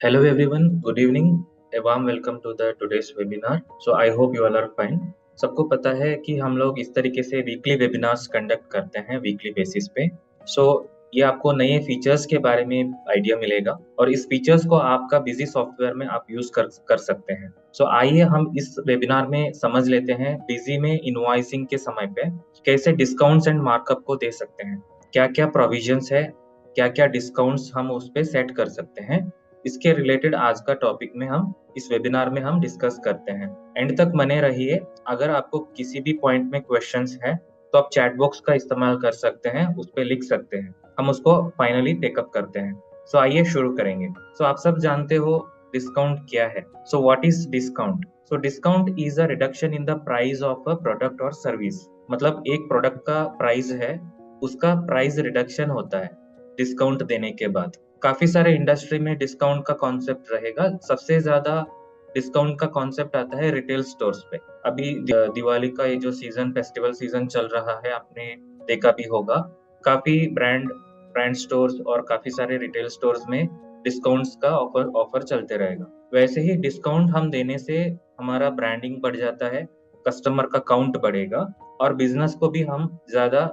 Hello everyone, good evening. A warm welcome to the today's webinar. So I hope you all are fine. सबको पता है कि हम लोग इस तरीके से वीकली वेबिनार्स कंडक्ट करते हैं वीकली बेसिस पे. सो ये आपको नए फीचर्स के बारे में आइडिया मिलेगा और इस फीचर्स को आपका बिजी सॉफ्टवेयर में आप यूज कर सकते हैं. सो आइए हम इस वेबिनार में समझ लेते हैं बिजी में इनवॉइसिंग के समय पे कैसे डिस्काउंट्स एंड मार्कअप को दे सकते हैं, क्या क्या प्रोविजंस है, क्या क्या डिस्काउंट्स हम उस पे सेट कर सकते हैं. इसके रिलेटेड आज का टॉपिक में हम इस वेबिनार में हम डिस्कस करते हैं. एंड तक बने रहिए. अगर आपको किसी भी पॉइंट में क्वेश्चंस है तो आप चैट बॉक्स का इस्तेमाल कर सकते हैं, उस पर लिख सकते हैं, हम उसको फाइनली टेकअप करते हैं. सो आइए शुरू करेंगे. सो आप सब जानते हो डिस्काउंट क्या है. सो what is discount. So discount is a reduction in the price of a product और सर्विस. मतलब एक प्रोडक्ट का प्राइस है, उसका प्राइस रिडक्शन होता है डिस्काउंट देने के बाद. काफी सारे इंडस्ट्री में डिस्काउंट का कॉन्सेप्ट रहेगा. सबसे ज्यादा डिस्काउंट का कॉन्सेप्ट आता है रिटेल स्टोर्स पे. अभी दिवाली का ये जो सीजन, फेस्टिवल सीजन चल रहा है, आपने देखा भी होगा. काफी ब्रांड स्टोर्स और काफी सारे रिटेल स्टोर्स में डिस्काउंट्स का ऑफर चलते रहेगा. वैसे ही डिस्काउंट हम देने से हमारा ब्रांडिंग बढ़ जाता है, कस्टमर का काउंट बढ़ेगा और बिजनेस को भी हम ज्यादा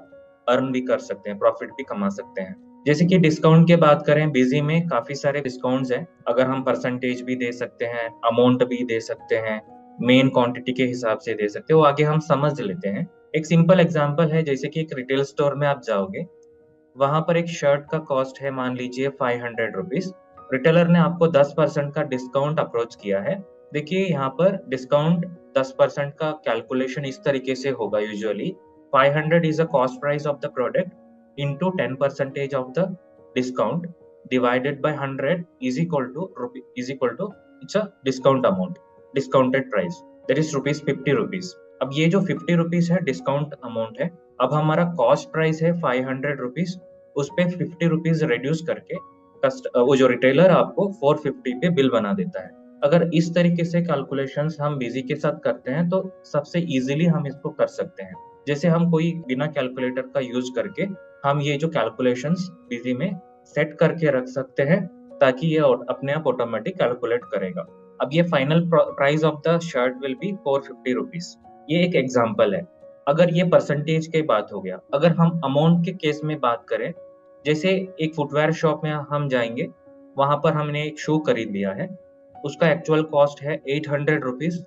अर्न भी कर सकते हैं, प्रॉफिट भी कमा सकते हैं. जैसे कि डिस्काउंट की बात करें, बिजी में काफी सारे डिस्काउंट्स हैं. अगर हम परसेंटेज भी दे सकते हैं, अमाउंट भी दे सकते हैं, मेन क्वांटिटी के हिसाब से दे सकते हैं, वो आगे हम समझ लेते हैं. एक सिंपल एग्जांपल है, जैसे कि एक रिटेल स्टोर में आप जाओगे, वहां पर एक शर्ट का कॉस्ट है मान लीजिए 500 रुपीज. रिटेलर ने आपको 10% का डिस्काउंट अप्रोच किया है. देखिए यहाँ पर डिस्काउंट 10% का कैलकुलेशन इस तरीके से होगा. Usually 500 is the cost price of the product into 10% of the discount divided by 100 is equal to it's a discount amount, discounted price, that is ₹50. अब ये जो 50 रुपीज है डिस्काउंट अमाउंट है. अब हमारा कॉस्ट प्राइस है 500 रुपीज, उस पे 50 रुपीज रिड्यूस करके वो जो रिटेलर आपको 450 पे बिल बना देता है. अगर इस तरीके से कैलकुलेशंस हम बिजी के साथ करते हैं तो सबसे इजीली हम इसको कर सकते हैं. जैसे हम कोई बिना कैलकुलेटर का यूज करके हम ये जो कैलकुलेशंस बिजी में सेट करके रख सकते हैं ताकि ये अपने आप ऑटोमेटिक कैलकुलेट करेगा. अब ये final price of the shirt will be 450 rupees. ये एक एग्जांपल है. अगर ये परसेंटेज की बात हो गया. अगर हम अमाउंट के केस में बात करें, जैसे एक फुटवेयर शॉप में हम जाएंगे, वहां पर हमने एक शू खरीद लिया है, उसका एक्चुअल कॉस्ट है 800 रुपीज.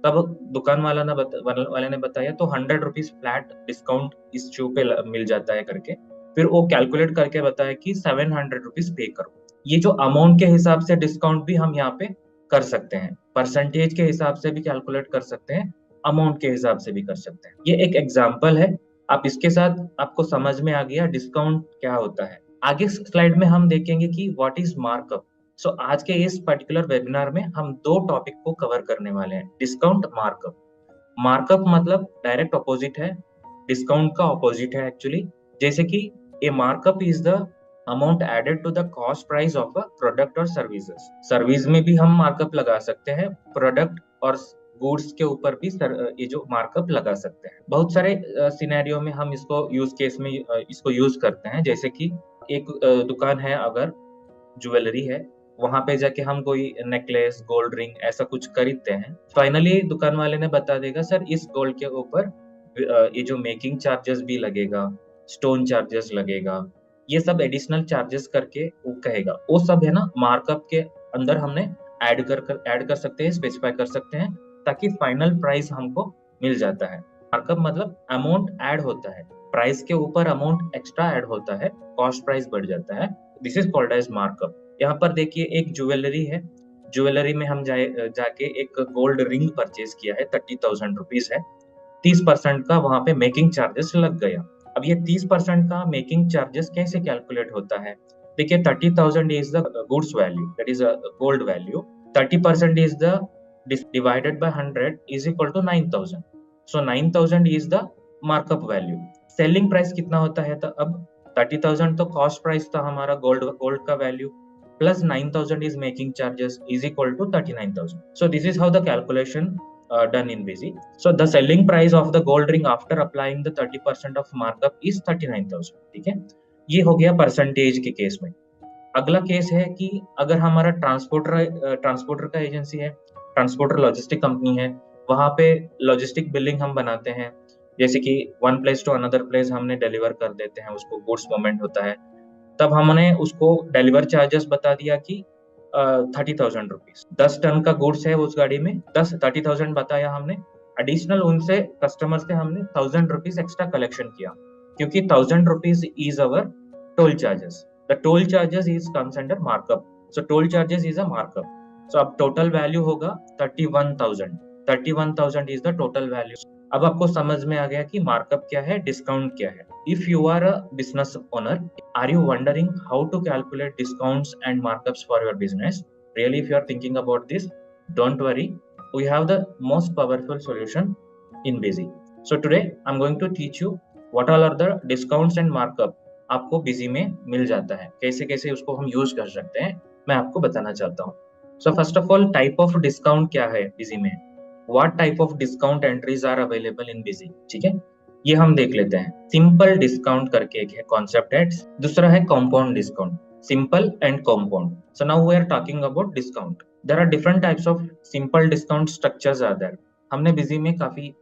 तब दुकान वाले ने बताया तो 100 रुपीज फ्लैट डिस्काउंट इस शू पे मिल जाता है करके. फिर वो कैलकुलेट करके बताया कि 700 रुपीज पे करो. ये जो अमाउंट के हिसाब से डिस्काउंट भी हम यहाँ पे कर सकते हैं, परसेंटेज के हिसाब से भी कैलकुलेट कर सकते हैं, अमाउंट के हिसाब से भी कर सकते हैं. ये एक एग्जाम्पल है. आप इसके साथ आपको समझ में आ गया डिस्काउंट क्या होता है. आगे स्लाइड में हम देखेंगे कि व्हाट इज मार्कअप. सो आज के इस पर्टिकुलर वेबिनार में हम दो टॉपिक को कवर करने वाले हैं, डिस्काउंट, मार्कअप. मार्कअप मतलब डायरेक्ट ऑपोजिट है, डिस्काउंट का ऑपोजिट है एक्चुअली. जैसे कि a markup is the amount added to the cost price of a product और सर्विसेज. सर्विस में भी हम मार्कअप लगा सकते हैं, प्रोडक्ट और गुड्स के ऊपर भी ये जो मार्कअप लगा सकते हैं. बहुत सारे सिनेरियो में हम इसको यूज केस में इसको यूज करते हैं. जैसे कि एक दुकान है, अगर ज्वेलरी है, वहां पे जाके हम कोई नेकलेस, गोल्ड रिंग ऐसा कुछ खरीदते हैं. फाइनली दुकान वाले ने बता देगा सर इस गोल्ड के ऊपर ये जो मेकिंग चार्जेस भी लगेगा, स्टोन चार्जेस लगेगा, ये सब एडिशनल चार्जेस करके वो कहेगा. वो सब है ना मार्कअप के अंदर हमने ऐड कर सकते हैं, स्पेसिफाई कर सकते हैं, ताकि फाइनल प्राइस हमको मिल जाता है. मार्कअप मतलब अमाउंट ऐड होता है, प्राइस के ऊपर अमाउंट एक्स्ट्रा ऐड होता है, कॉस्ट प्राइस बढ़ जाता है. This is called as markup. यहाँ पर देखिए एक ज्वेलरी है, ज्वेलरी में हम जाके एक गोल्ड रिंग परचेज किया है, 30,000 रुपीज है. 30% का वहां पे मेकिंग चार्जेस लग गया. अब ये 30% का मेकिंग चार्जेस कैसे कैलकुलेट होता है. देखिए 30,000 is the goods value, that is a gold value. 30% is the divided by 100 is equal to 9,000. So 9,000 is the markup value. Selling price कितना होता है, तो अब 30,000 तो कॉस्ट प्राइस था हमारा गोल्ड का value, plus 9,000 is making charges is equal to 39,000. So this is how the calculation done in Busy. So the selling price of the gold ring after applying the 30% of markup is 39,000. ठीक है, ये हो गया percentage के case में. अगला case है कि अगर हमारा ट्रांसपोर्टर का एजेंसी है, ट्रांसपोर्टर लॉजिस्टिक कंपनी है, वहां पे लॉजिस्टिक बिलिंग हम बनाते हैं, जैसे कि one place to another place हमने डिलीवर कर देते हैं, उसको गुड्स मूवमेंट होता है, तब हमने उसको डिलीवर चार्जेस बता दिया कि 30,000 रुपीज। 10 टन का गुड्स है उस गाड़ी में, 30,000 बताया हमने। एडिशनल उनसे कस्टमर से हमने 1,000 रुपीज एक्स्ट्रा कलेक्शन किया, क्योंकि 1,000 rupees is our toll charges. The toll charges is comes under markup, so toll charges is a markup. So अब टोटल वैल्यू होगा 31,000। 31,000 इज द टोटल वैल्यू। अब आपको समझ में आ गया कि मार्कअप क्या है, डिस्काउंट क्या है। If you are a business owner, are you wondering how to calculate discounts and markups for your business? Really, if you are thinking about this, don't worry. We have the most powerful solution in Busy. So today, I'm going to teach you what all are the discounts and markup आपको Busy में मिल जाता है, कैसे कैसे उसको हम use कर सकते हैं, मैं आपको बताना चाहता हूँ। So first of all, type of discount क्या है Busy में? What type of discount entries are available in Busy? ठीक है, ये हम देख लेते हैं। सिंपल डिस्काउंट करके एक है कॉन्सेप्ट है, दूसरा है compound discount. Simple and compound. So now we are talking about discount. There are different types of simple discount structures are there. हमने बिजी में काफी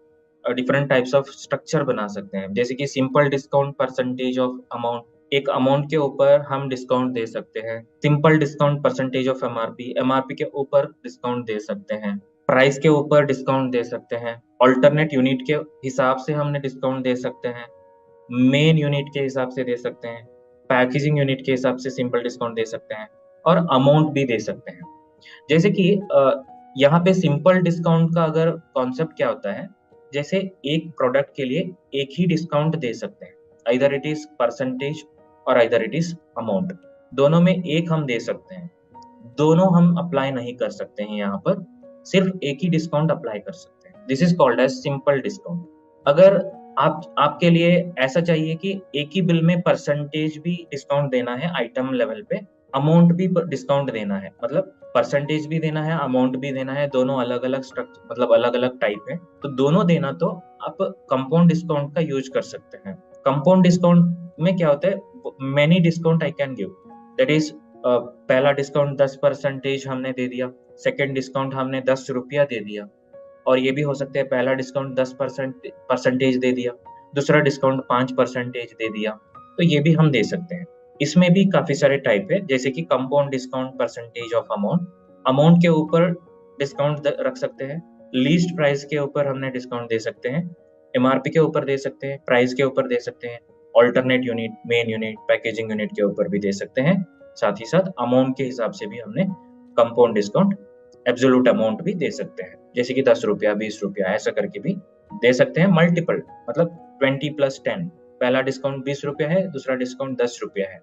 डिफरेंट टाइप्स ऑफ स्ट्रक्चर बना सकते हैं, जैसे कि simple discount percentage of amount, एक amount के ऊपर हम डिस्काउंट दे सकते हैं। Simple discount percentage of MRP, MRP के ऊपर डिस्काउंट दे सकते हैं। प्राइस के ऊपर डिस्काउंट दे सकते हैं। ऑल्टरनेट यूनिट के हिसाब से हमने डिस्काउंट दे सकते हैं। मेन यूनिट के हिसाब से दे सकते हैं। पैकेजिंग यूनिट के हिसाब से सिंपल डिस्काउंट दे सकते हैं, और अमाउंट भी दे सकते हैं। जैसे कि यहाँ पे सिंपल डिस्काउंट का अगर कॉन्सेप्ट क्या होता है, जैसे एक प्रोडक्ट के लिए एक ही डिस्काउंट दे सकते हैं, आइदर इट इज परसेंटेज और आइदर इट इज अमाउंट, दोनों में एक हम दे सकते हैं। दोनों हम अप्लाई नहीं कर सकते हैं, यहाँ पर सिर्फ एक ही डिस्काउंट अप्लाई कर सकते हैं। This is called as simple discount. अगर आपके लिए ऐसा चाहिए कि एक ही बिल में परसेंटेज भी डिस्काउंट देना है आइटम लेवल पे, अमाउंट भी डिस्काउंट देना है, मतलब परसेंटेज भी देना है, अमाउंट भी देना है, दोनों अलग अलग स्ट्रक्चर, मतलब अलग अलग टाइप है, तो दोनों देना, तो आप कंपाउंड डिस्काउंट का यूज कर सकते हैं। कंपाउंड डिस्काउंट में क्या होता है, many discount I can give, that is पहला डिस्काउंट 10% हमने दे दिया, सेकेंड डिस्काउंट हमने 10 रुपया दे दिया, और ये भी हो सकता है पहला डिस्काउंट 10% दे दिया, दूसरा डिस्काउंट 5% दे दिया, तो ये भी हम दे सकते हैं। इसमें भी काफी सारे टाइप है, जैसे कि compound discount percentage of amount, amount के ऊपर डिस्काउंट रख सकते हैं, लीस्ट प्राइस के ऊपर हमने डिस्काउंट दे सकते हैं, एमआरपी के ऊपर दे सकते हैं, प्राइस के ऊपर दे सकते हैं, alternate unit, main unit, packaging unit के ऊपर भी दे सकते हैं, साथ ही साथ अमाउंट के हिसाब से भी हमने कंपाउंड डिस्काउंट एब्सोल्यूट अमाउंट भी दे सकते हैं, जैसे कि 10 रुपया, 20 रुपया, ऐसा करके भी दे सकते हैं। मल्टीपल, मतलब 20+10, पहला डिस्काउंट 20 रुपया है, दूसरा डिस्काउंट 10 रुपया है,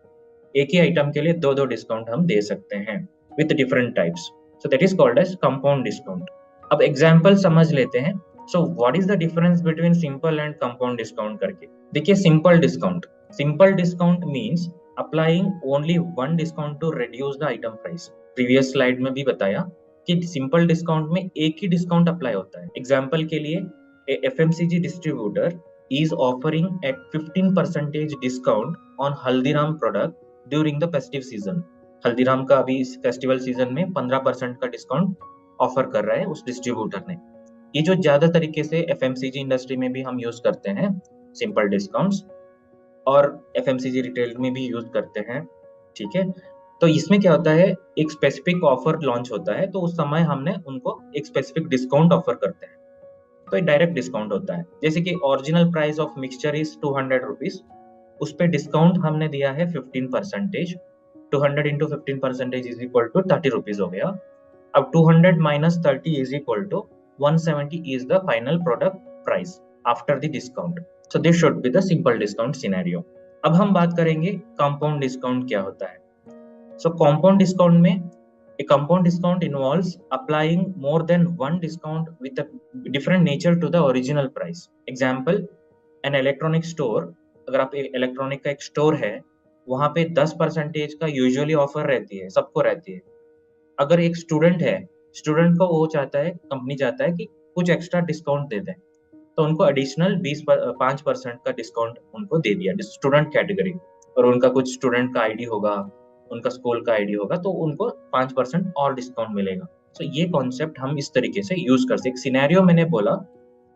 एक ही आइटम के लिए दो दो डिस्काउंट हम दे सकते हैं with different types. So that is called as compound discount. अब एग्जाम्पल समझ लेते हैं। So what is the difference between simple and compound discount करके देखिए। Simple discount means applying only one discount to reduce the item price. Previous slide में भी बताया कि सिंपल डिस्काउंट में एक ही डिस्काउंट अप्लाई होता है। एग्जाम्पल के लिए, FMCG distributor is offering at 15% discount on Haldiram product during the festive season. Haldiram का अभी इस फेस्टिवल सीजन में 15% का डिस्काउंट ऑफर कर रहा है उस डिस्ट्रीब्यूटर ने। ये जो ज्यादा तरीके से FMCG इंडस्ट्री में भी हम यूज करते हैं सिंपल डिस्काउंट्स, और FMCG रिटेल में भी यूज करते हैं, ठीक है। तो इसमें क्या होता है, एक स्पेसिफिक ऑफर लॉन्च होता है, तो उस समय हमने उनको एक स्पेसिफिक डिस्काउंट ऑफर करते हैं, तो डायरेक्ट डिस्काउंट होता है। जैसे कि original price of mixture is 200 rupees, उस पे डिस्काउंट हमने दिया है 15%। 200 into 15% is equal to 30 rupees हो गया। अब 200 minus 30 is equal to 170 is the final product price after the discount. So this should be the simple discount scenario. अब हम बात करेंगे कंपाउंड डिस्काउंट क्या होता है। सो कंपाउंड डिस्काउंट में a compound discount involves applying more than one discount with a different nature to the original price. Example, an electronic store, अगर आप इलेक्ट्रॉनिक का एक स्टोर है, वहां पे 10% का यूजुअली ऑफर रहती है, सबको रहती है। अगर एक स्टूडेंट है, स्टूडेंट को वो चाहता है, कंपनी चाहता है कि कुछ एक्स्ट्रा डिस्काउंट दे दें, तो उनको एडिशनल 5% का डिस्काउंट उनको दे दिया स्टूडेंट कैटेगरी, और उनका कुछ स्टूडेंट का आईडी होगा, उनका स्कूल का आईडी होगा तो उनको 5% और डिस्काउंट मिलेगा। तो ये कॉन्सेप्ट हम इस तरीके से यूज कर सकते। एक सिनेरियो मैंने बोला,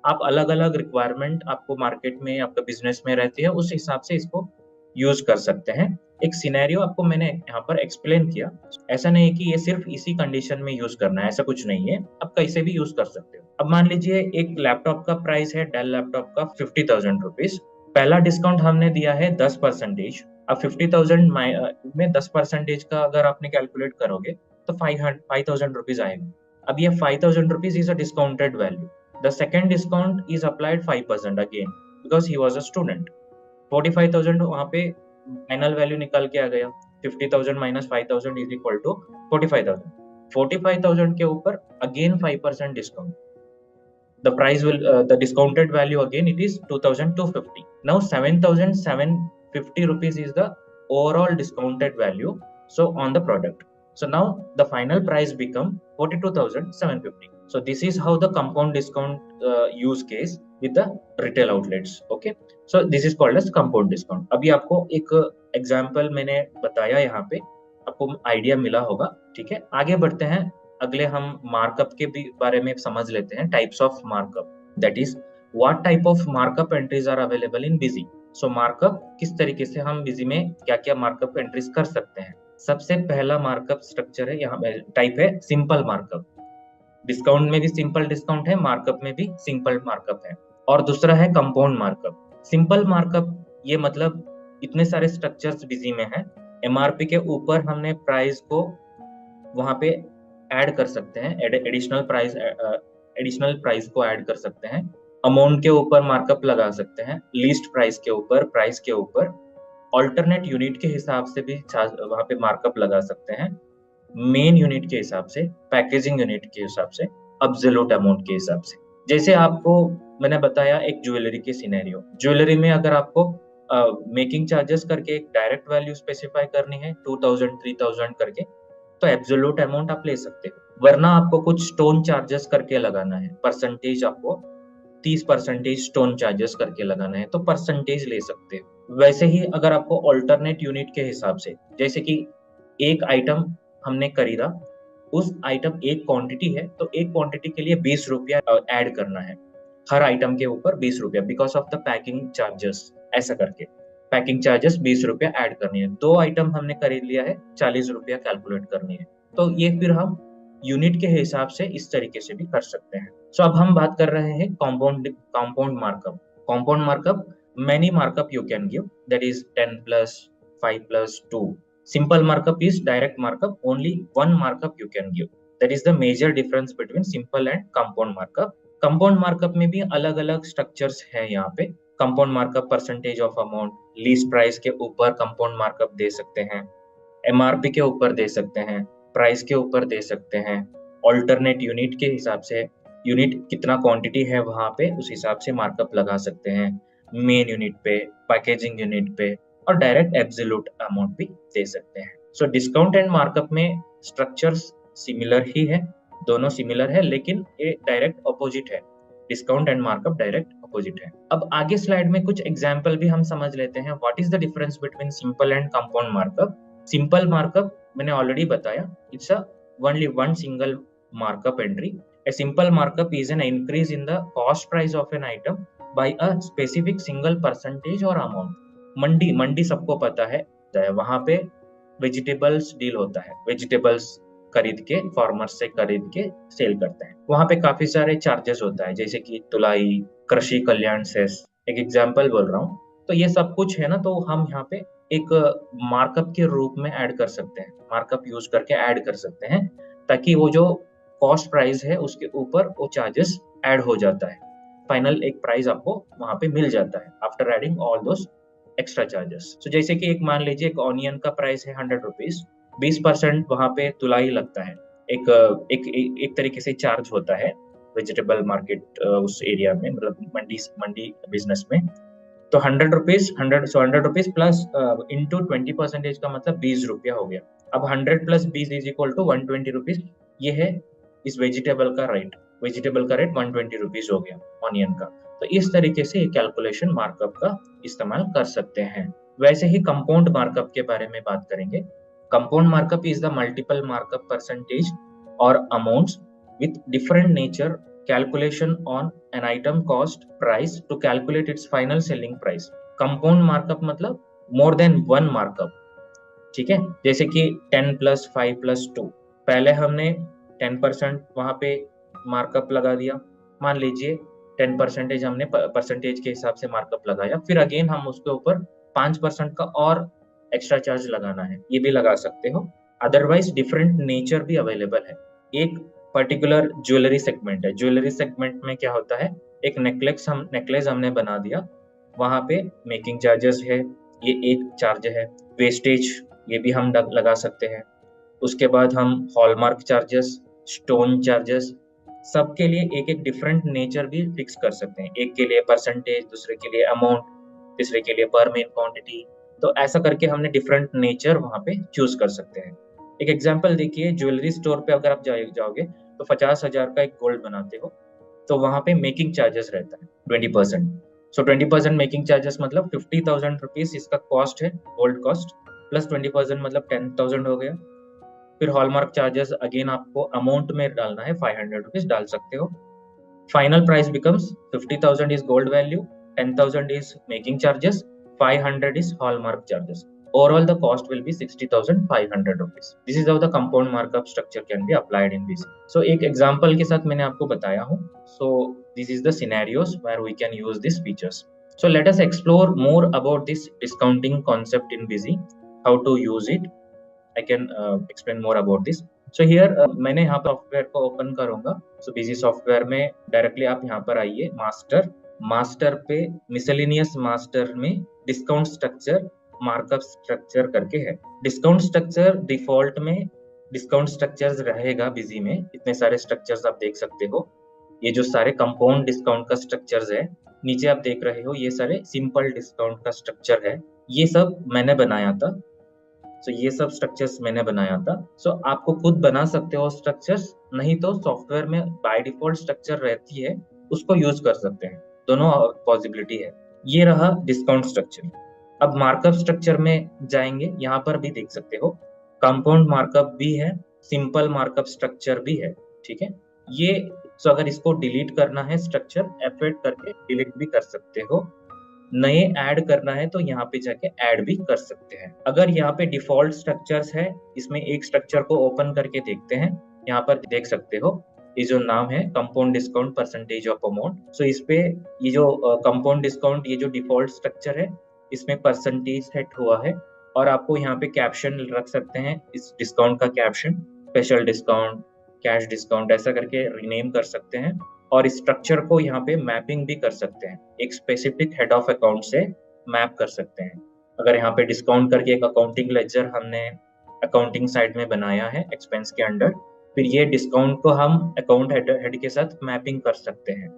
आप अलग अलग रिक्वायरमेंट आपको मार्केट में आपका बिजनेस में रहती है, उस हिसाब से इसको यूज कर सकते हैं। एक सिनेरियो आपको मैंने यहाँ पर एक्सप्लेन किया। ऐसा नहीं है कि ये सिर्फ इसी कंडीशन में यूज करना है, ऐसा कुछ नहीं है, आप कैसे भी यूज कर सकते हो। अब मान लीजिए एक लैपटॉप का प्राइस है, डेल लैपटॉप का 50,000 रुपीज। पहला डिस्काउंट हमने दिया है 10%। अब 50,000 में 10% का अगर आपने कैलकुलेट करोगे तो 5,000 रुपीज आएगा। अब ये 5,000 rupees is a discounted value. The second discount is applied 5% again because he was a student. 45,000 वहाँ पे फाइनल वैल्यू निकल के आ गया। 50,000 माइनस 5,000 इज इक्वल टू 45,000। 45,000 के ऊपर again 5% discount. The discounted value again it is 2,250. Now 7,750 rupees is the overall discounted value so on the product. So now the final price become 42,750. So this is how the compound discount use case with the retail outlets. Okay, so this is called as compound discount. अभी आपको एक example मैंने बताया, यहाँ पे आपको idea मिला होगा। ठीक है, आगे बढ़ते हैं। अगले हम मार्कअप के भी बारे में समझ लेते हैं, types of markup. That is what type of markup entries are available in Busy. So markup किस तरीके से हम बिजी में क्या क्या मार्कअप एंट्रीज कर सकते हैं। सबसे पहला मार्कअप स्ट्रक्चर है, यहाँ टाइप है सिंपल मार्कअप। डिस्काउंट में भी सिंपल डिस्काउंट है, मार्कअप में भी सिंपल मार्कअप है। और दूसरा है कंपाउंड मार्कअप। सिंपल मार्कअप ये मतलब इतने सारे स्ट्रक्चर्स बिजी में है, एमआरपी के ऊपर हमने प्राइस को वहां पे ऐड कर सकते हैं, एडिशनल प्राइस को ऐड कर सकते हैं। अमाउंट के ऊपर मार्कअप लगा सकते हैं, लिस्ट प्राइस के ऊपर, प्राइस के ऊपर, ऑल्टरनेट यूनिट के हिसाब से भी वहां पे मार्कअप लगा सकते हैं, मेन यूनिट के हिसाब से, पैकेजिंग यूनिट के हिसाब से, अब्सोल्यूट अमाउंट के हिसाब से। जैसे आपको मैंने बताया एक ज्वेलरी के सिनेरियो, ज्वेलरी में अगर आपको मेकिंग चार्जेस करके एक डायरेक्ट वैल्यू स्पेसिफाई करनी है 2,000 3,000 करके, तो एब्सोल्यूट अमाउंट आप ले सकते हो। वरना आपको कुछ स्टोन चार्जेस करके लगाना है, परसेंटेज आपको 30% स्टोन चार्जेस करके लगाना है तो परसेंटेज ले सकते हो। वैसे ही अगर आपको ऑल्टरनेट यूनिट के हिसाब से, जैसे कि एक आइटम हमने खरीदा, उस आइटम एक क्वांटिटी है तो एक क्वांटिटी के लिए 20 रुपया ऐड करना है, हर आइटम के ऊपर 20 रुपया, because of the packing charges. ऐसा करके पैकिंग चार्जेस 20 रुपया ऐड करनी है। 2 आइटम हमने खरीद लिया है, 40 रुपया कैलकुलेट करनी है। तो ये फिर हम यूनिट के हिसाब से इस तरीके से भी कर सकते हैं। सो अब हम बात कर रहे हैं compound markup. Compound markup, many markup you can give, that is 10 plus 5 plus 2. Simple markup is direct markup, only one markup you can give. That is the major difference between simple and compound markup. Compound markup में भी अलग अलग structures है यहाँ पे। Compound markup percentage of amount, least price के ऊपर compound markup दे सकते हैं, एमआरपी के ऊपर दे सकते हैं, प्राइस के ऊपर दे सकते हैं, ऑल्टरनेट यूनिट के हिसाब से, यूनिट कितना क्वांटिटी है वहां पे उस हिसाब से मार्कअप लगा सकते हैं, मेन यूनिट पे, पैकेजिंग यूनिट पे, और डायरेक्ट एब्सोल्यूट अमाउंट भी दे सकते हैं। सो डिस्काउंट एंड मार्कअप में स्ट्रक्चर्स सिमिलर ही है, दोनों सिमिलर है, लेकिन ये डायरेक्ट अपोजिट है। Discount and markup direct opposite है। अब आगे स्लाइड में कुछ एग्जांपल भी हम समझ लेते हैं, what is the difference between simple and compound markup. Simple markup मैंने ऑलरेडी बताया, it's only one single markup entry. A simple markup is an increase in the cost price of an item by a specific single percentage or amount. मंडी सबको पता है, वहां पे vegetables deal होता है, vegetables खरीद के फार्मर से खरीद के सेल करते हैं, वहां पे काफी सारे चार्जेस होता है, जैसे कि तुलाई, कृषि कल्याण सेस, एक एग्जांपल बोल रहा हूँ। तो ये सब कुछ है ना, तो हम यहाँ पे एक मार्कअप के रूप में ऐड कर सकते हैं, मार्कअप यूज करके ऐड कर सकते हैं, ताकि वो जो कॉस्ट प्राइस है उसके ऊपर वो चार्जेस ऐड हो जाता है, फाइनल एक प्राइस आपको वहां पे मिल जाता है after adding all those extra charges. तो जैसे कि एक मान लीजिए एक ऑनियन का प्राइस है 100 रुपीज, 20% वहां पे तुलाई लगता है, एक तरीके से चार्ज होता है वेजिटेबल मार्केट उस एरिया में, मतलब मंडी बिजनेस में। तो 100 रुपीज प्लस इंटू 20% का मतलब 20 रुपया हो गया। अब 100 plus 20 is equal to 120 rupees, ये है इस वेजिटेबल का रेट 120 रुपीज हो गया ऑनियन का। तो इस तरीके से कैलकुलेशन मार्कअप का इस्तेमाल कर सकते हैं। वैसे ही कंपाउंड मार्कअप के बारे में बात करेंगे। Compound markup is the multiple markup percentage or amounts with different nature calculation on an item cost price to calculate its final selling price. Compound markup मतलब more than one markup, ठीक है। जैसे कि 10+5+2, पहले हमने 10% वहां पे मार्कअप लगा दिया, मान लीजिए 10% हमने परसेंटेज के हिसाब से मार्कअप लगाया, फिर अगेन हम उसके ऊपर 5% का और एक्स्ट्रा चार्ज लगाना है, ये भी लगा सकते हो। अदरवाइज डिफरेंट नेचर भी अवेलेबल है। एक पर्टिकुलर ज्वेलरी सेगमेंट है, ज्वेलरी सेगमेंट में क्या होता है, एक नेकलेस हमने बना दिया, वहां पे मेकिंग चार्जेस है, ये एक चार्ज है। वेस्टेज ये भी हम लगा सकते हैं। उसके बाद हम हॉलमार्क चार्जेस, स्टोन चार्जेस, सबके लिए एक एक डिफरेंट नेचर भी फिक्स कर सकते हैं। एक के लिए परसेंटेज, दूसरे के लिए अमाउंट, तीसरे के लिए पर मेन क्वांटिटी। तो ऐसा करके हमने डिफरेंट नेचर वहां पे चूज कर सकते हैं। एक एग्जांपल देखिए, ज्वेलरी स्टोर पे अगर आप जाओगे तो 50,000 का एक गोल्ड बनाते हो, तो वहां पे मेकिंग चार्जेस रहता है 20%। सो 20% मेकिंग चार्जेस मतलब 50,000 रुपीज इसका कॉस्ट है, गोल्ड कॉस्ट, प्लस 20% मतलब 10,000 हो गया। फिर हॉलमार्क चार्जेस अगेन आपको अमाउंट में डालना है, 500 रुपीज डाल सकते हो। Final price becomes 50,000 is gold value, 10,000 is making charges, 500 is hallmark charges. Overall, the cost will be 60,500 rupees. This is how the compound markup structure can be applied in VC. So, एक example के साथ मैंने आपको बताया हूँ. So, this is the scenarios where we can use these features. So, let us explore more about this discounting concept in VC, how to use it. I can explain more about this. So here मैंने यहाँ पर software को open करूंगा। So busy software में directly आप यहाँ पर आइए, मास्टर पे मिसलेनियस मास्टर में डिस्काउंट स्ट्रक्चर, मार्कअप स्ट्रक्चर करके है। डिस्काउंट स्ट्रक्चर डिफॉल्ट में डिस्काउंट स्ट्रक्चर्स रहेगा बिजी में, इतने सारे स्ट्रक्चर्स आप देख सकते हो। ये जो सारे कंपाउंड डिस्काउंट का स्ट्रक्चर्स है, नीचे आप देख रहे हो ये सारे सिंपल डिस्काउंट का स्ट्रक्चर है, ये सब मैंने बनाया था। सो ये सब स्ट्रक्चर्स मैंने बनाया था। सो आपको खुद बना सकते हो स्ट्रक्चर्स, नहीं तो सॉफ्टवेयर में बाय डिफॉल्ट स्ट्रक्चर रहती है, उसको यूज कर सकते हैं, दोनों पॉसिबिलिटी है। ये रहा डिस्काउंट स्ट्रक्चर। अब मार्कअप स्ट्रक्चर में जाएंगे, यहाँ पर भी देख सकते हो कंपाउंड मार्कअप भी है, सिंपल मार्कअप स्ट्रक्चर भी है, ठीक है। ये सो अगर इसको डिलीट करना है स्ट्रक्चर, F8 करके डिलीट भी कर सकते हो। नए ऐड करना है तो यहाँ पे जाके ऐड भी कर सकते हैं। अगर यहाँ पे डिफॉल्ट स्ट्रक्चर्स है, इसमें एक स्ट्रक्चर को ओपन करके देखते हैं। यहाँ पर देख सकते हो ये जो नाम है compound discount percentage of amount. So इस पे ये जो कंपाउंड डिस्काउंट, ये जो डिफॉल्ट स्ट्रक्चर है, इसमें परसेंटेज सेट हुआ है और आपको यहाँ पे कैप्शन रख सकते हैं। इस डिस्काउंट का caption special discount, cash discount, ऐसा करके रीनेम कर सकते हैं। और इस स्ट्रक्चर को यहाँ पे मैपिंग भी कर सकते हैं, एक स्पेसिफिक हेड ऑफ अकाउंट से मैप कर सकते हैं। अगर यहाँ पे डिस्काउंट करके एक अकाउंटिंग लेजर हमने अकाउंटिंग साइड में बनाया है एक्सपेंस के अंडर, फिर ये डिस्काउंट को हम अकाउंट हेड के साथ मैपिंग कर सकते हैं।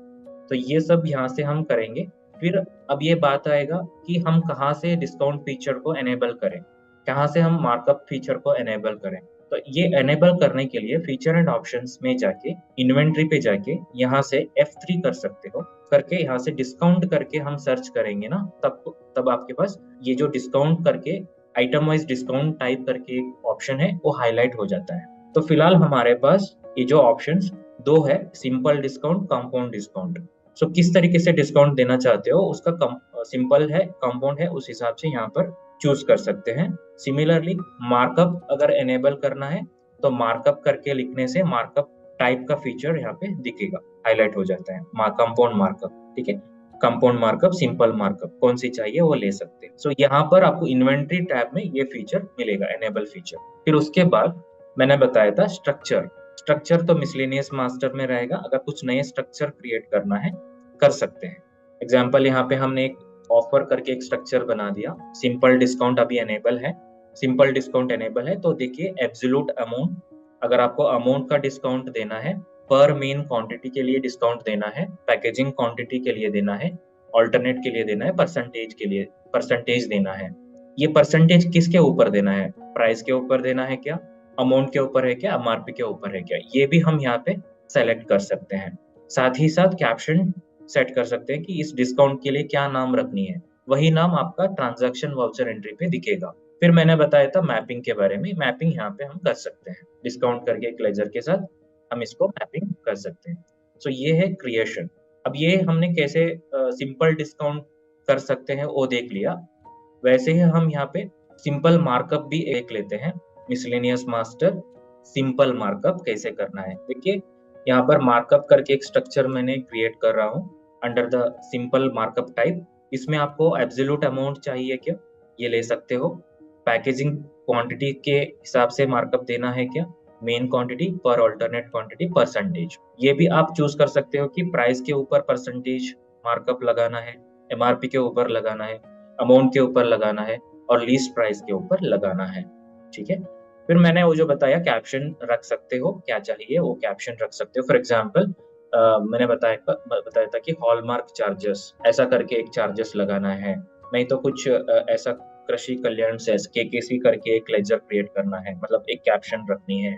तो ये सब यहाँ से हम करेंगे। फिर अब ये बात आएगा कि हम कहाँ से डिस्काउंट फीचर को एनेबल करें, कहाँ से हम मार्कअप फीचर को एनेबल करें। तो ये एनेबल करने के लिए फीचर एंड ऑप्शंस में जाके इन्वेंट्री पे जाके यहाँ से F3 कर सकते हो, करके यहाँ से डिस्काउंट करके हम सर्च करेंगे ना, तब आपके पास ये जो डिस्काउंट करके आइटम वाइज डिस्काउंट टाइप करके एक ऑप्शन है, वो हाईलाइट हो जाता है। तो फिलहाल हमारे पास ये जो ऑप्शंस दो है, सिंपल डिस्काउंट, कंपाउंड डिस्काउंट। सो किस तरीके से डिस्काउंट देना चाहते हो, उसका सिंपल है, कंपाउंड है, उस हिसाब से यहाँ पर चूज कर सकते हैं। सिमिलरली मार्कअप अगर एनेबल करना है तो मार्कअप करके लिखने से मार्कअप टाइप का फीचर यहाँ पे दिखेगा, हाईलाइट हो जाता है, कंपाउंड मार्कअप, ठीक है। कंपाउंड मार्कअप, सिंपल मार्कअप, कौन सी चाहिए वो ले सकते हैं। सो यहाँ पर आपको इन्वेंट्री टैब में ये फीचर मिलेगा, एनेबल फीचर। फिर उसके बाद मैंने बताया था स्ट्रक्चर तो मिसलेनियस मास्टर में रहेगा। अगर कुछ नए स्ट्रक्चर क्रिएट करना है कर सकते हैं। एग्जाम्पल यहाँ पे हमने एक ऑफर करके एक स्ट्रक्चर बना दिया। सिंपल डिस्काउंट अभी एनेबल है, सिंपल डिस्काउंट एनेबल है, तो देखिए एब्सोल्यूट अमाउंट, अगर आपको अमाउंट का डिस्काउंट देना है, पर मेन क्वांटिटी के लिए डिस्काउंट देना है, पैकेजिंग क्वांटिटी के लिए देना है, ऑल्टरनेट के लिए देना है, परसेंटेज के लिए परसेंटेज देना है। ये परसेंटेज किसके ऊपर देना है, प्राइस के ऊपर देना है क्या, अमाउंट के ऊपर है क्या, MRP के ऊपर है क्या, ये भी हम यहाँ पे सेलेक्ट कर सकते हैं। साथ ही साथ कैप्शन सेट कर सकते हैं कि इस डिस्काउंट के लिए क्या नाम रखनी है, वही नाम आपका ट्रांजैक्शन वाउचर एंट्री पे दिखेगा। फिर मैंने बताया था मैपिंग के बारे में, मैपिंग यहाँ पे हम कर सकते हैं, डिस्काउंट करके एक लेजर के साथ हम इसको मैपिंग कर सकते हैं। सो ये है क्रिएशन। अब ये हमने कैसे सिंपल डिस्काउंट कर सकते हैं वो देख लिया, वैसे ही हम यहाँ पे सिंपल मार्कअप भी एक लेते हैं, मिसलेनियस मास्टर सिंपल मार्कअप कैसे करना है। देखिए यहाँ पर मार्कअप करके एक स्ट्रक्चर मैंने क्रिएट कर रहा हूँ under the simple markup type. इसमें आपको एब्सोल्यूट अमाउंट चाहिए क्या, ये ले सकते हो। पैकेजिंग क्वांटिटी के हिसाब से मार्कअप देना है क्या, मेन क्वांटिटी पर ऑल्टरनेट क्वांटिटी परसेंटेज, ये भी आप चूज कर सकते हो कि प्राइस के ऊपर परसेंटेज मार्कअप लगाना है, एमआरपी के ऊपर लगाना है, अमाउंट के ऊपर लगाना है और लीस्ट प्राइस के ऊपर लगाना है। ठीक है, फिर मैंने वो जो बताया कैप्शन रख सकते हो, क्या चाहिए वो कैप्शन रख सकते हो। फॉर एग्जांपल मैंने बताया था कि हॉलमार्क चार्जेस ऐसा करके एक चार्जेस लगाना है, नहीं तो कुछ ऐसा कृषि कल्याण सेस केकेसी करके एक लेजर क्रिएट करना है, मतलब एक कैप्शन रखनी है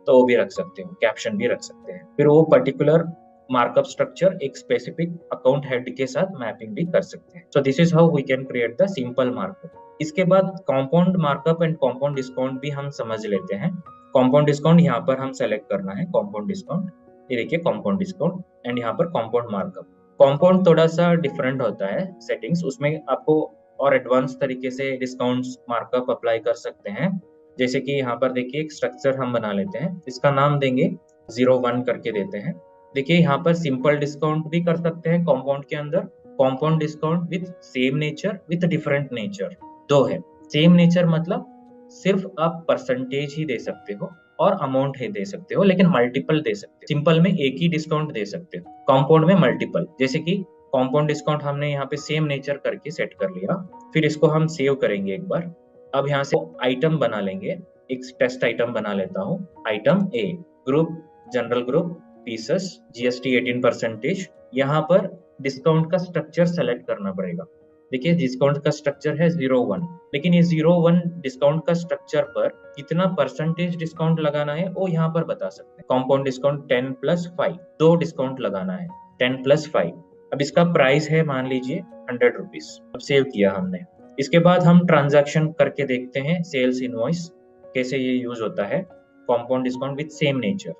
तो वो भी रख सकते हो, कैप्शन भी रख सकते हैं। फिर वो पर्टिकुलर मार्कअप स्ट्रक्चर एक स्पेसिफिक अकाउंट हेड के साथ मैपिंग भी कर सकते हैं। So this is how we can create the simple markup. इसके बाद compound markup and compound discount भी हम समझ लेते हैं। कंपाउंड डिस्काउंट यहाँ पर हम सेलेक्ट करना है, कंपाउंड डिस्काउंट, ये देखिए कंपाउंड डिस्काउंट, एंड यहाँ पर कंपाउंड मार्कअप। कंपाउंड थोड़ा सा डिफरेंट होता है सेटिंग्स, उसमें आपको और एडवांस तरीके से डिस्काउंट मार्कअप अप्लाई कर सकते हैं। जैसे कि यहाँ पर देखिए एक स्ट्रक्चर हम बना लेते हैं, इसका नाम देंगे 01 करके देते हैं। देखिए यहाँ पर सिंपल डिस्काउंट भी कर सकते हैं कंपाउंड के अंदर, compound discount with same nature with different nature, दो है। सेम नेचर मतलब सिर्फ आप परसेंटेज ही दे सकते हो और अमाउंट ही दे सकते हो, लेकिन मल्टीपल दे सकते हो। सिंपल में एक ही डिस्काउंट दे सकते हो, कंपाउंड में मल्टीपल। जैसे कि कंपाउंड डिस्काउंट हमने यहाँ पे सेम नेचर करके सेट कर लिया, फिर इसको हम सेव करेंगे एक बार। अब यहाँ से आइटम बना लेंगे, एक टेस्ट आइटम बना लेता हूँ, item A, group general group pieces, GST 18%। यहाँ पर डिस्काउंट का स्ट्रक्चर सेलेक्ट करना पड़ेगा। देखिए डिस्काउंट का स्ट्रक्चर है 01, लेकिन ये 01 डिस्काउंट का स्ट्रक्चर पर कितना परसेंटेज डिस्काउंट लगाना है वो यहाँ पर बता सकते हैं। कंपाउंड डिस्काउंट 10+5, दो डिस्काउंट लगाना है, 10+5। अब इसका प्राइस है मान लीजिए 100 रुपीज। अब सेव किया हमने। इसके बाद हम ट्रांजैक्शन करके देखते हैं, सेल्स इनवॉइस कैसे ये यूज होता है, compound discount with same nature.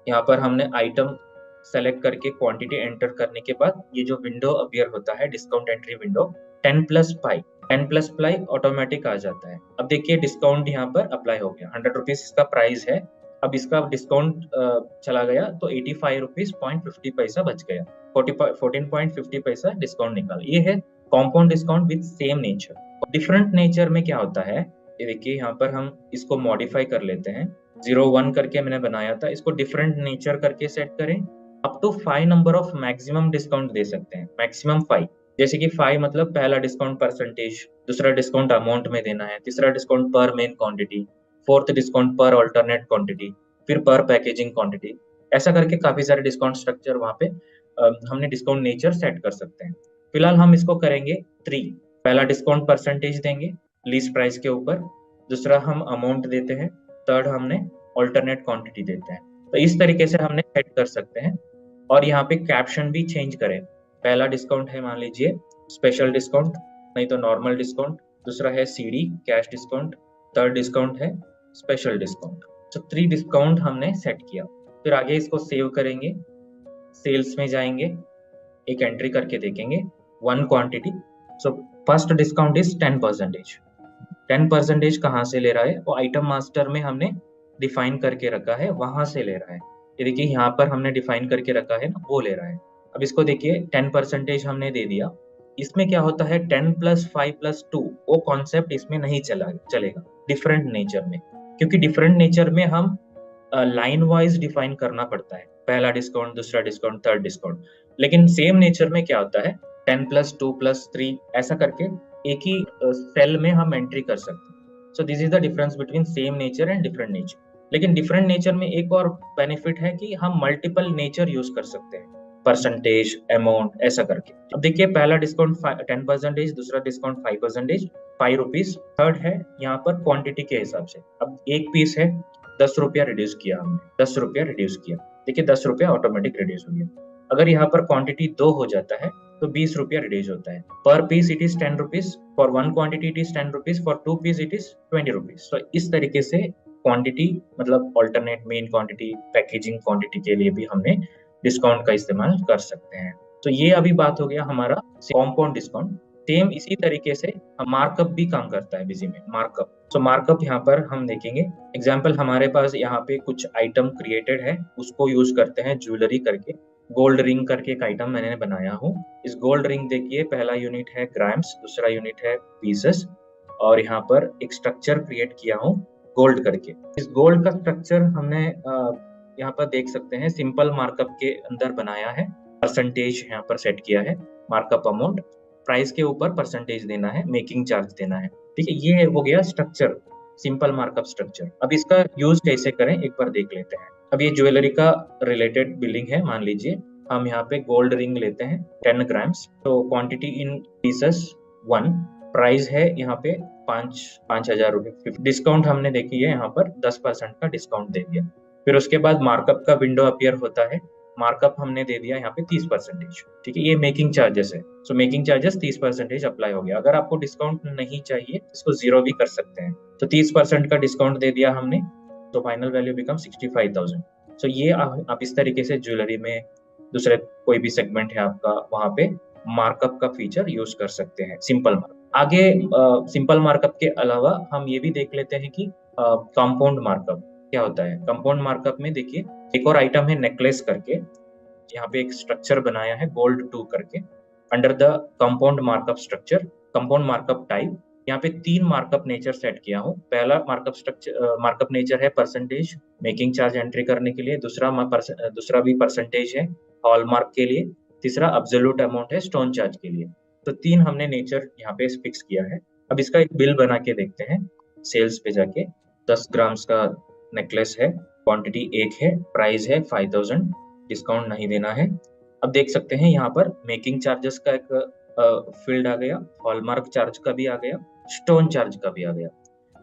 यहाँ पर हमने आइटम सेलेक्ट करके क्वांटिटी एंटर करने के बाद ये जो विंडो अपीयर होता है, डिस्काउंट एंट्री विंडो, 10+5, 10+5 ऑटोमेटिक आ जाता है। अब देखिए डिस्काउंट यहाँ पर अप्लाई हो गया, 100 रुपीज इसका प्राइस है। अब इसका डिस्काउंट चला गया तो 85 रुपीज 50 पैसा बच गया, 14.50 पैसा डिस्काउंट निकाल। ये है compound discount with same nature. Different nature में क्या होता है, ये देखिए यहाँ पर हम इसको मॉडिफाई कर लेते हैं। 01 करके मैंने बनाया था, इसको डिफरेंट नेचर करके सेट करें। Up to 5 number of maximum discount दे सकते हैं, मैक्सिमम 5। जैसे कि 5 मतलब पहला डिस्काउंट परसेंटेज, दूसरा डिस्काउंट अमाउंट में देना है, तीसरा डिस्काउंट पर मेन क्वांटिटी, फोर्थ डिस्काउंट पर ऑल्टरनेट क्वांटिटी, फिर पर पैकेजिंग क्वांटिटी। ऐसा करके काफी सारे डिस्काउंट स्ट्रक्चर वहाँ पे हमने डिस्काउंट नेचर सेट कर सकते हैं। फिलहाल हम इसको करेंगे 3। पहला डिस्काउंट परसेंटेज देंगे लीस्ट प्राइस के ऊपर, दूसरा हम अमाउंट देते हैं, थर्ड हमने ऑल्टरनेट क्वांटिटी देते हैं। तो इस तरीके से हमने सेट कर सकते हैं। और यहाँ पे कैप्शन भी चेंज करें। पहला डिस्काउंट है मान लीजिए स्पेशल डिस्काउंट, नहीं तो नॉर्मल डिस्काउंट, दूसरा है CD cash discount, third discount है स्पेशल डिस्काउंट। तो 3 डिस्काउंट हमने सेट किया। फिर आगे इसको सेव करेंगे, सेल्स में जाएंगे, एक एंट्री करके देखेंगे 1 quantity. So first discount is 10%। 10% कहाँ से ले रहा है, वो आइटम मास्टर में हमने डिफाइन करके रखा है, वहां से ले रहा है। ये देखिए यहाँ पर हमने डिफाइन करके रखा है ना, वो ले रहा है। अब इसको देखिए 10% हमने दे दिया। इसमें क्या होता है 10+5+2 वो कॉन्सेप्ट इसमें नहीं चलेगा डिफरेंट नेचर में, क्योंकि डिफरेंट नेचर में हम लाइन वाइज डिफाइन करना पड़ता है, पहला डिस्काउंट, दूसरा डिस्काउंट, थर्ड डिस्काउंट। लेकिन सेम नेचर में क्या होता है 10+2+3 ऐसा करके एक ही सेल में हम एंट्री कर सकते हैं। So this is the difference between same nature and different nature. लेकिन डिफरेंट नेचर में एक और बेनिफिट है कि हम मल्टीपल नेचर यूज कर सकते हैं, परसेंटेज, अमाउंट, ऐसा करके। अब देखिए पहला डिस्काउंट 10%, दूसरा डिस्काउंट 5%, 5 रुपीज, थर्ड है यहाँ पर क्वांटिटी के हिसाब से। अब एक पीस है 10 रुपया रिड्यूस किया हमने, 10 रुपया रिड्यूस किया, देखिए 10 रुपया ऑटोमेटिक रिड्यूस हो गया। अगर यहाँ पर क्वांटिटी 2 हो जाता है तो 20 रुपया रिड्यूस होता है। Per piece it is 10 rupees, for 1 quantity it is 10 rupees, for 2 piece it is 20 rupees. तो इस तरीके से क्वांटिटी मतलब alternate main quantity, packaging quantity के लिए भी हमने डिस्काउंट का इस्तेमाल कर सकते हैं। तो ये अभी बात हो गया हमारा कॉम्पाउंड डिस्काउंट। सेम इसी तरीके से मार्कअप भी काम करता है बिजी में, मार्कअप। तो मार्कअप यहाँ पर हम देखेंगे एग्जाम्पल, हमारे पास यहाँ पे कुछ आइटम क्रिएटेड है, उसको यूज करते हैं ज्वेलरी करके। गोल्ड रिंग करके एक आइटम मैंने बनाया हूँ। इस गोल्ड रिंग देखिए, पहला यूनिट है ग्राम्स, दूसरा यूनिट है पीसेस, और यहाँ पर एक स्ट्रक्चर क्रिएट किया हूँ गोल्ड करके। इस गोल्ड का स्ट्रक्चर हमने यहाँ पर देख सकते हैं सिंपल मार्कअप के अंदर बनाया है। परसेंटेज यहाँ पर सेट किया है, मार्कअप अमाउंट, प्राइस के ऊपर परसेंटेज देना है, मेकिंग चार्ज देना है। ठीक है, ये हो गया स्ट्रक्चर, सिंपल मार्कअप स्ट्रक्चर। अब इसका यूज कैसे करें एक बार देख लेते हैं। अब ये ज्वेलरी का रिलेटेड बिलिंग है। मान लीजिए हम यहाँ पे गोल्ड रिंग लेते हैं 10 ग्राम्स, तो क्वांटिटी इन पीसेस 1, प्राइस है यहाँ पे 5,000 रुपए। डिस्काउंट हमने देखी है यहाँ पर 10% का डिस्काउंट दे दिया। फिर उसके बाद मार्कअप का विंडो अपीयर होता है, मार्कअप हमने दे दिया यहाँ पे 30%। ठीक है, ये मेकिंग चार्जेस है। सो मेकिंग चार्जेस 30% अप्लाई हो गया। अगर आपको डिस्काउंट नहीं चाहिए इसको 0 भी कर सकते हैं। तो 30% का डिस्काउंट दे दिया हमने, तो फाइनल वैल्यू बिकम 65,000। सो ये आप इस तरीके से ज्वेलरी में दूसरे कोई भी सेगमेंट है आपका, वहां पे मार्कअप का फीचर यूज कर सकते हैं, सिंपल मार्कअप। आगे सिंपल मार्कअप के अलावा हम ये भी देख लेते हैं कि कंपाउंड मार्कअप क्या होता है। कंपाउंड मार्कअप में देखिए एक और आइटम है नेकलेस करके, यहाँ पे एक स्ट्रक्चर बनाया है गोल्ड 2 करके, under the compound markup structure, compound markup type. यहाँ पे 3 मार्कअप नेचर सेट किया हूँ। पहला मार्कअप स्ट्रक्चर मार्कअप नेचर है परसेंटेज, मेकिंग चार्ज एंट्री करने के लिए। दूसरा भी परसेंटेज है हॉलमार्क के लिए। तीसरा अब्सोल्यूट अमाउंट है स्टोन चार्ज के लिए। तो 3 हमने नेचर यहाँ पे फिक्स किया है। अब इसका एक बिल बना के देखते हैं। सेल्स पे जाके 10 ग्राम्स का नेकलेस है, क्वांटिटी 1 है, प्राइस है 5,000, डिस्काउंट नहीं देना है। अब देख सकते हैं यहाँ पर मेकिंग चार्जेस का एक फील्ड आ गया, हॉलमार्क चार्ज का भी आ गया, स्टोन चार्ज का भी आ गया।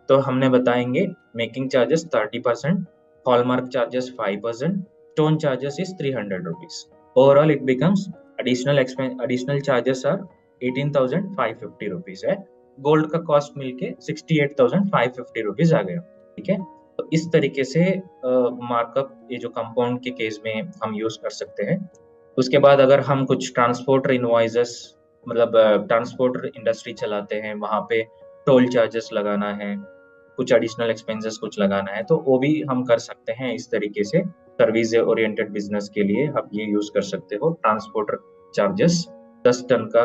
तो हमने बताएंगे making charges 30%, hallmark charges 5%, stone charges is 300 rupees. Overall it becomes additional charges are 18,550 rupees है। गोल्ड का कॉस्ट मिलके 68,550 रुपीज आ गया। ठीक है, तो इस तरीके से मार्कअप ये जो कंपाउंड के केस में हम यूज कर सकते हैं। उसके बाद अगर हम कुछ ट्रांसपोर्टर इनवॉइसेस, मतलब ट्रांसपोर्टर इंडस्ट्री चलाते हैं, वहाँ पे टोल चार्जेस लगाना है, कुछ एडिशनल एक्सपेंसेस कुछ लगाना है, तो वो भी हम कर सकते हैं इस तरीके से। सर्विस ओरिएंटेड बिजनेस के लिए आप ये यूज कर सकते हो ट्रांसपोर्टर चार्जेस। 10 टन का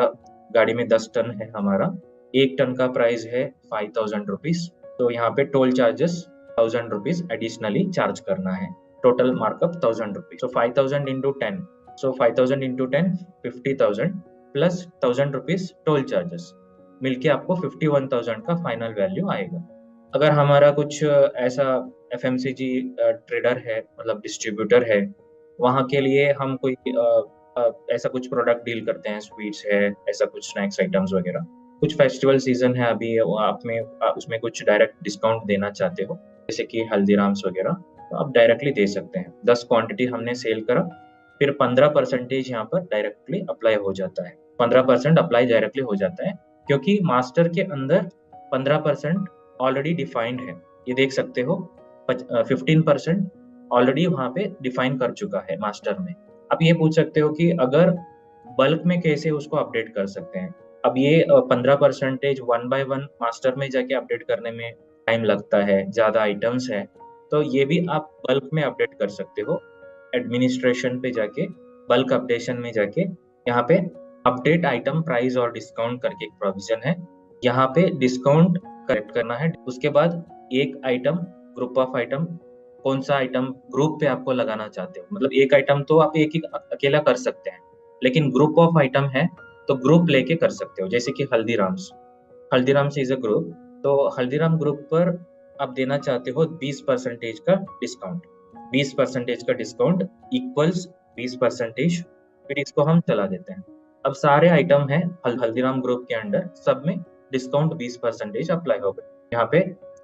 गाड़ी में 10 टन है हमारा, 1 टन का प्राइस है 5,000 रुपीज, तो यहाँ पे toll charges 1,000 rupees additionally charge करना है। Total markup 1,000 rupees. So 5,000 into 10, so 5,000 into 10 50,000 plus 1,000 rupees toll charges, मिलके आपको 51,000 का फाइनल वैल्यू आएगा। अगर हमारा कुछ ऐसा FMCG ट्रेडर है, मतलब डिस्ट्रीब्यूटर है, वहाँ के लिए हम कोई ऐसा कुछ प्रोडक्ट डील करते हैं, स्वीट्स है, ऐसा कुछ स्नैक्स आइटम्स वगैरह, कुछ फेस्टिवल सीजन है अभी, आप में उसमें कुछ डायरेक्ट डिस्काउंट देना चाहते हो, जैसे कि हल्दीराम्स वगैरह, तो आप डायरेक्टली दे सकते हैं। 10 क्वांटिटी हमने सेल करा, फिर 15% यहाँ पर डायरेक्टली अप्लाई हो जाता है। 15% अप्लाई डायरेक्टली हो जाता है क्योंकि मास्टर के अंदर 15% ऑलरेडी डिफाइंड है। ये देख सकते हो 15% ऑलरेडी वहाँ पे डिफाइन कर चुका है मास्टर में। अब ये पूछ सकते हो कि अगर बल्क में कैसे उसको अपडेट कर सकते हैं। अब ये 15% 1 by 1 मास्टर में जाके अपडेट करने में टाइम लगता है, ज़्यादा आइटम्स है, तो ये भी आप बल्क में अपडेट कर सकते हो। एडमिनिस्ट्रेशन पे जाके, बल्क अपडेशन में जाके, यहाँ पे अपडेट आइटम प्राइस और डिस्काउंट करके एक प्रोविजन है, यहाँ पे डिस्काउंट करेक्ट करना है। उसके बाद एक आइटम, ग्रुप ऑफ आइटम, कौन सा आइटम ग्रुप पे आपको लगाना चाहते हो, मतलब एक आइटम तो आप एक ही अकेला कर सकते हैं, लेकिन ग्रुप ऑफ आइटम है तो ग्रुप लेके कर सकते हो। जैसे कि हल्दीराम्स इज अ ग्रुप, तो हल्दीराम ग्रुप पर आप देना चाहते हो 20% का डिस्काउंट। 20% का डिस्काउंट इक्वल्स 20%, फिर इसको हम चला देते हैं। अब सारे आइटम है हल्दीराम ग्रुप के अंडर, सब में डिस्काउंट 20% अप्लाई हो गया। यहाँ पे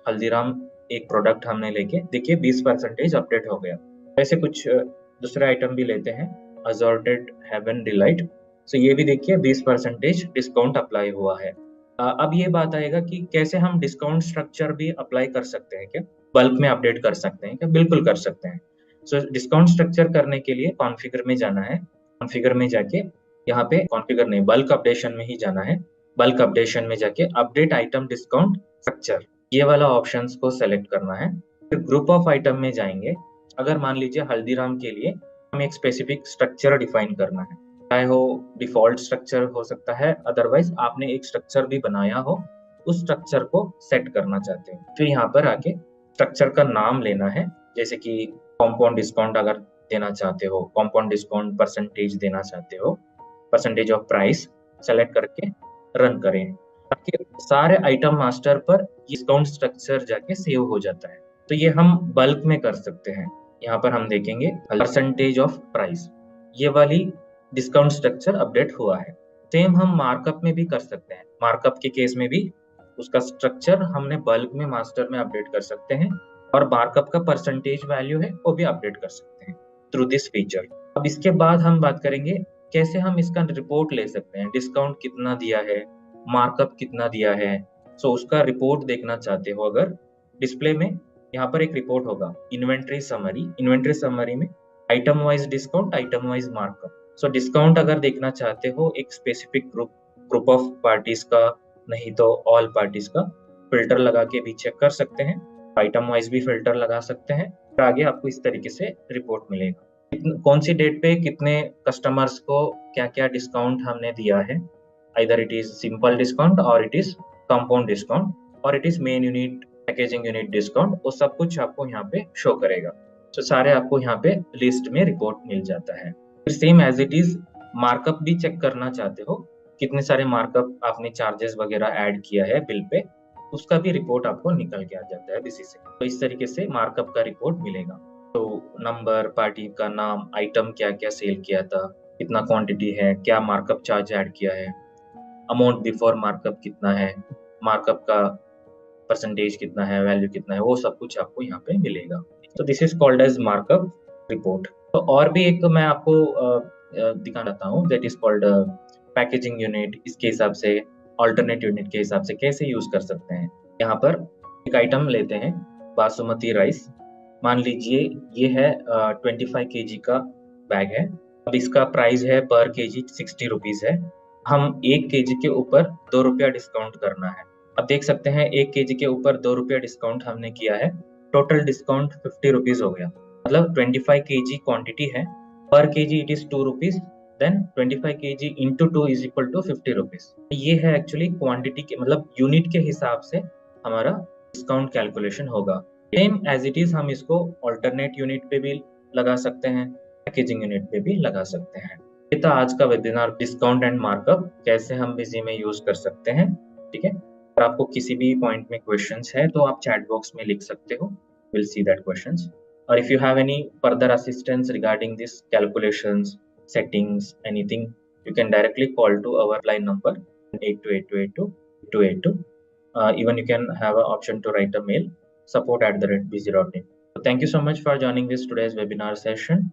हल्दीराम एक प्रोडक्ट हमने लेके देखिए 20% अपडेट हो गया। ऐसे कुछ दूसरे आइटम भी लेते हैं, असॉर्टेड हेवन डिलाइट, सो ये भी देखिए 20% डिस्काउंट अप्लाई हुआ है। अब ये बात आएगा कि कैसे हम डिस्काउंट स्ट्रक्चर भी अप्लाई कर सकते हैं क्या, बल्क में अपडेट कर सकते हैं क्या? बिल्कुल कर सकते हैं। सो डिस्काउंट स्ट्रक्चर करने के लिए कॉन्फ़िगर में जाना है। कॉन्फ़िगर में जाके यहाँ पे कॉन्फ़िगर नहीं, बल्क अपडेशन में ही जाना है। बल्क अपडेशन में जाके अपडेट आइटम डिस्काउंट स्ट्रक्चर, ये वाला ऑप्शंस को सेलेक्ट करना है। फिर ग्रुप ऑफ आइटम में जाएंगे। अगर मान लीजिए हल्दीराम के लिए हमें एक स्पेसिफिक स्ट्रक्चर डिफाइन करना है, चाहे हो डिफॉल्ट स्ट्रक्चर हो सकता है, अदरवाइज आपने एक स्ट्रक्चर भी बनाया हो, उस स्ट्रक्चर को सेट करना चाहते हैं। फिर यहाँ पर आके स्ट्रक्चर का नाम लेना है, जैसे कि कॉम्पाउंड डिस्काउंट अगर देना चाहते हो, कॉम्पाउंड डिस्काउंट परसेंटेज देना चाहते हो, परसेंटेज ऑफ प्राइस सेलेक्ट करके रन करें, ताकि सारे आइटम मास्टर पर डिस्काउंट स्ट्रक्चर जाके सेव हो जाता है। तो ये हम बल्क में कर सकते हैं। यहाँ पर हम देखेंगे परसेंटेज ऑफ प्राइस, ये वाली डिस्काउंट स्ट्रक्चर अपडेट हुआ है। सेम हम मार्कअप में भी कर सकते हैं। मार्कअप के केस में भी उसका स्ट्रक्चर हमने बल्क में मास्टर में अपडेट कर सकते हैं, और मार्कअप का परसेंटेज वैल्यू है वो भी अपडेट कर सकते हैं थ्रू दिस फीचर। अब इसके बाद हम बात करेंगे कैसे हम इसका रिपोर्ट ले सकते हैं, डिस्काउंट कितना दिया है, मार्कअप कितना दिया है। सो उसका रिपोर्ट देखना चाहते हो अगर, डिस्प्ले में यहाँ पर एक रिपोर्ट होगा, इन्वेंट्री समरी। इन्वेंट्री समरी में item wise discount, item wise markup. So discount अगर देखना चाहते हो एक स्पेसिफिक ग्रुप ऑफ पार्टीज का, नहीं तो ऑल पार्टीज का, फिल्टर लगा के भी चेक कर सकते हैं। आइटम वाइज भी फिल्टर लगा सकते हैं। फिर आगे आपको इस तरीके से रिपोर्ट मिलेगा, कौन सी डेट पे कितने कस्टमर्स को क्या क्या डिस्काउंट हमने दिया है। Either it is simple discount, और इट इज कंपाउंड डिस्काउंट, और it is main unit, packaging unit discount, वो सब कुछ आपको यहाँ पे शो करेगा। तो सारे आपको यहाँ पे लिस्ट में रिपोर्ट मिल जाता है। फिर same as it is markup भी चेक करना चाहते हो, कितने सारे मार्कअप आपने चार्जेस वगैरह ऐड किया है बिल पे, उसका भी रिपोर्ट आपको निकल के आ जाता है बीसी से। तो इस तरीके से मार्कअप का रिपोर्ट मिलेगा। तो नंबर, पार्टी का नाम, आइटम क्या क्या सेल किया था, कितना क्वांटिटी है, क्या मार्कअप चार्ज ऐड किया है, अमाउंट बिफोर मार्कअप कितना है, मार्कअप का परसेंटेज कितना है, वैल्यू कितना है, वो सब कुछ आपको यहाँ पे मिलेगा। तो this is called as markup report. तो और भी एक मैं आपको दिखाना चाहता हूँ, that is called packaging unit. इसके हिसाब से ऑल्टरनेट यूनिट के हिसाब से कैसे यूज कर सकते हैं। यहाँ पर एक आइटम लेते हैं, बासमती राइस। मान लीजिए ये है 25 kg का बैग है। अब इसका प्राइस है पर केजी 60 रुपीज है। हम 1 kg के ऊपर 2 रुपया डिस्काउंट करना है। अब देख सकते हैं 1 kg के ऊपर 2 रुपया डिस्काउंट हमने किया है, टोटल डिस्काउंट 50 रुपीज हो गया। मतलब 25 kg क्वांटिटी है, per KG it is 2 rupees, then 25 kg into 2 is equal to 50 rupees. ये है एक्चुअली क्वांटिटी के, मतलब यूनिट के हिसाब से हमारा डिस्काउंट कैलकुलेशन होगा। सेम एज इट इज हम इसको ऑल्टरनेट यूनिट पे भी लगा सकते हैं, पैकेजिंग यूनिट पे भी लगा सकते हैं। ये था आज का वेबिनार, डिस्काउंट एंड मार्कअप कैसे हम बिजी में यूज कर सकते हैं। ठीक है, अगर आपको किसी भी पॉइंट में क्वेश्चंस है तो आप चैट बॉक्स में लिख सकते हो, विल सी दैट क्वेश्चंस। और if you have any further assistance regarding this calculations, settings, anything, you can directly call to our line number 8282828282. Even you can have an option to write a mail, support@busy.in. So thank you so much for joining this today's webinar session.